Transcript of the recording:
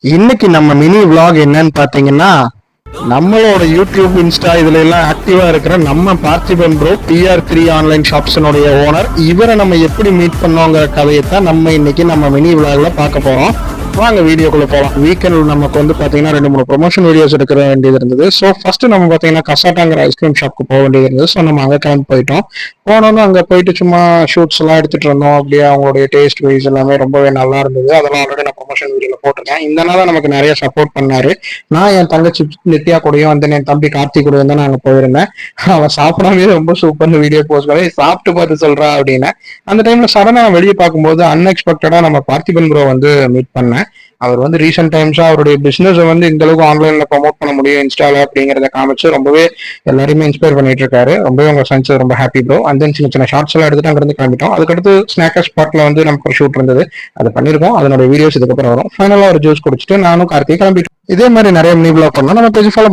இன்னைக்கு நம்ம mini vlog என்னன்னு பாத்தீங்கன்னா, நம்மளோட யூடியூப் இன்ஸ்டா இதுல எல்லாம் ஆக்டிவா இருக்கிற நம்ம பார்த்திபன் ப்ரோ PR3 ஆன்லைன் ஷாப்ஸனுடைய ஓனர், இவரை நம்ம எப்படி மீட் பண்ணோங்கிற கதையத்தான் நம்ம இன்னைக்கு நம்ம மினி vlogல பார்க்க போறோம். வாங்க வீடியோக்குள்ள போகலாம். வீக்கெண்ட் நமக்கு வந்து பாத்தீங்கன்னா 2-3 ப்ரொமோஷன் வீடியோஸ் எடுக்கிற வேண்டியது இருந்தது. ஸோ ஃபர்ஸ்ட் நம்ம பாத்தீங்கன்னா கசாட்டாங்கிற ஐஸ்கிரீம் ஷாப்க்கு போக வேண்டியது இருந்தது. ஸோ நம்ம அங்கே கிளம்பி போயிட்டோம். போனோம்னா அங்கே போயிட்டு சும்மா ஷூட்ஸ் எல்லாம் எடுத்துட்டு இருந்தோம். அப்படியே அவங்களுடைய டேஸ்ட் வைஸ் எல்லாமே ரொம்பவே நல்லா இருந்தது. அதெல்லாம் ஆல்ரெடி நான் ப்ரொமோஷன் வீடியோல போட்டிருக்கேன். இந்த நாள நமக்கு நிறைய சப்போர்ட் பண்ணாரு. நான் என் தங்கச்சி நித்யா கூடயும் வந்து என் தம்பி கார்த்திக் கூட தான் நாங்க போயிருந்தேன். அவன் சாப்பிடாமே ரொம்ப சூப்பர்னு வீடியோ போஸ்ட் பண்ணி சாப்பிட்டு பார்த்து சொல்றா அப்படின்னு. அந்த டைம்ல சடனா வெளியே பார்க்கும்போது அன்எக்ஸ்பெக்டடா நம்ம பார்த்திபன் ப்ரோ வந்து மீட் பண்ணேன். அவர் வந்து ரீசெண்ட் டைம்ஸா அவருடைய பிசினஸ் வந்து இந்த அளவுக்கு ஆன்லைன்ல ப்ரமோட் பண்ண முடியும் இன்ஸ்டால அப்படிங்கறத காமிச்சு ரொம்பவே எல்லாருமே இன்ஸ்பயர் பண்ணிட்டு இருக்காரு. ரொம்பவே உங்க சன்ஸ் ரொம்ப ஹாப்பி ப்ரோ. அந்த சின்ன சின்ன ஷார்ட்ஸ் எல்லாம் எடுத்துட்டு அங்க இருந்து கிளம்பிட்டோம். அதுக்கடுத்து ஸ்நாக்கர் ஸ்பாட்ல வந்து நமக்கு ஒரு ஷூட் இருந்தது. அது பண்ணிருக்கோம். அதனோட வீடியோஸ் இதுக்கப்புறம் வரும். ஃபைனலா ஒரு ஜூஸ் குடிச்சிட்டு நானும் கார்த்திக் கிளம்பிட்டோம். இதே மாதிரி நிறைய மினி vlog பண்ணலாம். நம்ம பேஜ் ஃபாலோ